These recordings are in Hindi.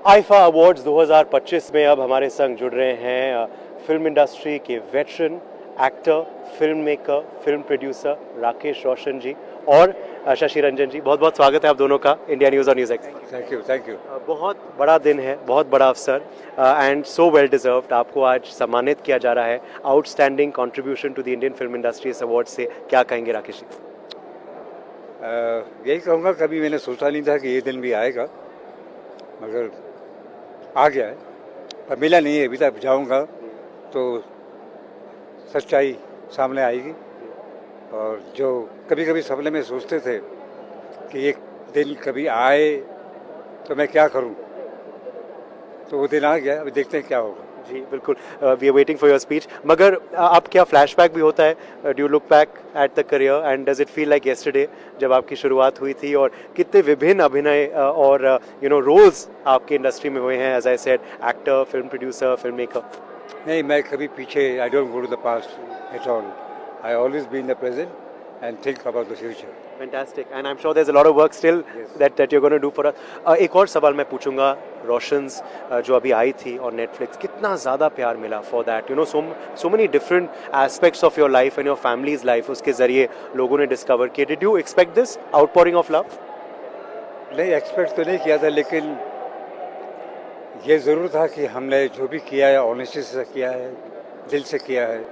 आईफा अवार्ड्स 2025 में अब हमारे संग जुड़ रहे हैं फिल्म इंडस्ट्री के veteran actor, film maker, film producer Rakesh Roshan ji और शशि रंजन जी। बहुत बहुत स्वागत है आप दोनों का इंडिया न्यूज़ और न्यूज़ एक्स। Thank you. बहुत बड़ा दिन है, बहुत बड़ा अवसर एंड सो वेल डिजर्व्ड। आपको आज सम्मानित किया जा रहा है outstanding contribution to the Indian film industry इस अवार्ड से। क्या कहेंगे राकेश जी? यही कहूँगा, कभी मैंने सोचा नहीं था कि ये दिन भी आएगा, मगर आ गया है। पर मिला नहीं है अभी तक। जाऊँगा तो सच्चाई सामने आएगी। और जो कभी कभी सपने में सोचते थे कि एक दिन कभी आए तो मैं क्या करूं, तो वो दिन आ गया। अभी देखते हैं क्या होगा। जी बिल्कुल, we are waiting for your speech. मगर आप क्या फ्लैशबैक भी होता है? Do you look back at the career and does it feel like yesterday जब आपकी शुरुआत हुई थी, और कितने विभिन्न अभिनय और रोल्स आपकी इंडस्ट्री में हुए हैं? As I said, actor, film producer, film maker. नहीं, मैं कभी पीछे, I don't go to the past at all. I always be in the present and think about the future. Fantastic, and I'm sure there's a lot of work still that you're going to do for us. एक और सवाल मैं पूछूंगा, रोशंस जो अभी आई थी और नेटफ्लिक्स, कितना ज़्यादा प्यार मिला for that, so many different aspects of your life and your family's life उसके ज़रिए लोगों ने डिस्कवर किया. Did you expect this outpouring of love? नहीं, एक्सपेक्ट तो नहीं किया था, लेकिन ये ज़रूर था कि हमने जो भी किया है ऑनेस्टी से किया है, दिल से किया है,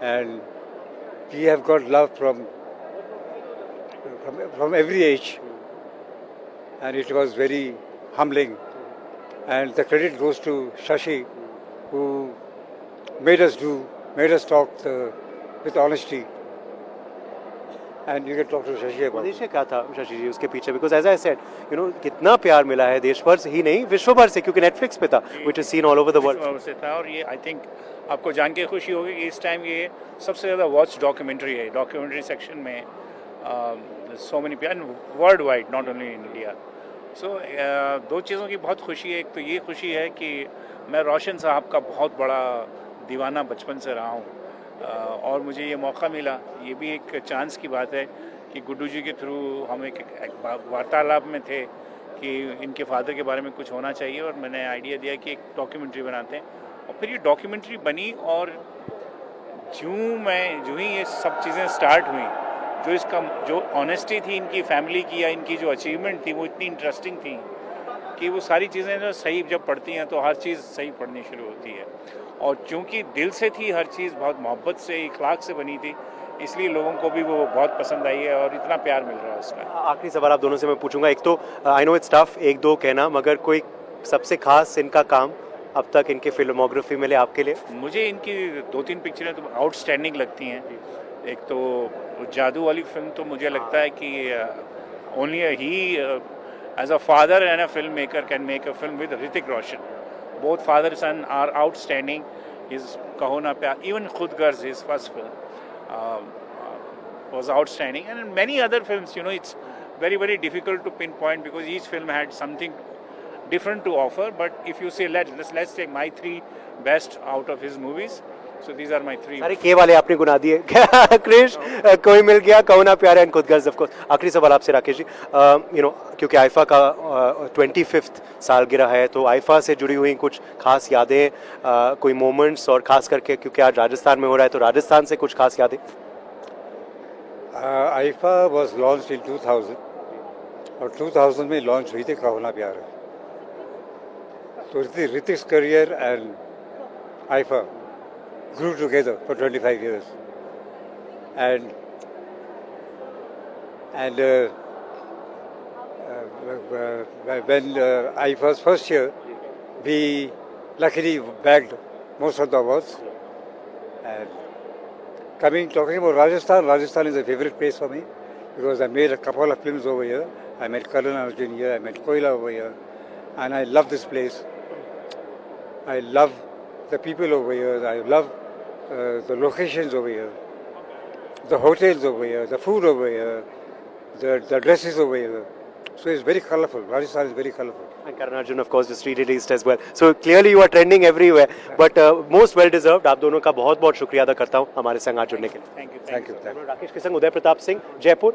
and we have got love from every age, and it was very humbling. And the credit goes to Shashi, who made us talk with honesty. And you can talk to Shashi about उद्देश्य क्या था शशि जी उसके पीछे? बिकॉज एज आई सेड, कितना प्यार मिला है देश भर से ही नहीं, विश्व भर से, क्योंकि नेटफ्लिक्स पे था, which is seen all over the world से था। और ये आई थिंक आपको जान के खुशी होगी कि इस टाइम ये सबसे ज़्यादा वॉच डॉक्यूमेंट्री है। डॉक्यूमेंट्री सेक्शन में सो मेनी प्यार worldwide, not only in India. So दो चीज़ों की बहुत खुशी है। एक तो ये खुशी है कि मैं रोशन साहब का बहुत बड़ा दीवाना बचपन से रहा हूँ, और मुझे ये मौका मिला। ये भी एक चांस की बात है कि गुड्डू जी के थ्रू हम एक वार्तालाप में थे कि इनके फादर के बारे में कुछ होना चाहिए, और मैंने आइडिया दिया कि एक डॉक्यूमेंट्री बनाते हैं। और फिर ये डॉक्यूमेंट्री बनी, और जो ही ये सब चीज़ें स्टार्ट हुई, जो ऑनेस्टी थी इनकी फैमिली की, या इनकी जो अचीवमेंट थी, वो इतनी इंटरेस्टिंग थी कि वो सारी चीज़ें जो सही जब पढ़ती हैं तो हर चीज़ सही पढ़नी शुरू होती है। और चूँकि दिल से थी हर चीज़, बहुत मोहब्बत से, इखलाक से बनी थी, इसलिए लोगों को भी वो बहुत पसंद आई है और इतना प्यार मिल रहा है उसका। आखिरी सवाल आप दोनों से मैं पूछूंगा। एक तो आई नो इट्स टफ एक दो कहना, मगर कोई सबसे खास इनका काम अब तक इनके फिल्मोग्राफी में ले आपके लिए? मुझे इनकी 2-3 पिक्चरें तो आउटस्टैंडिंग लगती हैं। एक तो जादू वाली फिल्म, तो मुझे लगता है कि ओनली ही as a father and a film maker can make a film with Hrithik Roshan. Both father son are outstanding. His Kaho Naa Pyaar, even Khudgarz, his first film was outstanding, and many other films. It's very, very difficult to pinpoint because each film had something different to offer. But if you say let's take my 3 best out of his movies, so these are my 3. सारे के वाले आपने गुना दिए। क्रिश, कोई मिल गया, कहो ना प्यार एंड खुद गर्ज, ऑफ कोर्स। आखिरी सवाल आपसे राकेश जी, क्योंकि आईफा का 25th सालगिरह है, तो आईफा से जुड़ी हुई कुछ खास यादें, कोई मोमेंट्स, और खास करके क्योंकि आज राजस्थान में हो रहा है, तो राजस्थान से कुछ खास यादें। आईफा वॉज लॉन्च इन 2000, और 2000 में लॉन्च हुई थी कहो ना प्यार। तो Hrithik's career and IIFA grew together for 25 years, and when IFA's first year, we luckily bagged most of the awards. And talking about Rajasthan is a favorite place for me because I made a couple of films over here. I met Karan Arjun here, I met Koila over here, and I love this place. I love the people over here. I love the locations over here, the hotels over here, the food over here, the dresses over here. So it's very colorful. Rajasthan is very colorful. And Karan Arjun, of course, just re-released as well. So clearly you are trending everywhere. But most well deserved. आप दोनों का बहुत बहुत शुक्रिया अदा करता हूँ हमारे संग आज जुड़ने के लिए। Thank you. राकेश के संग उदय प्रताप सिंह, जयपुर।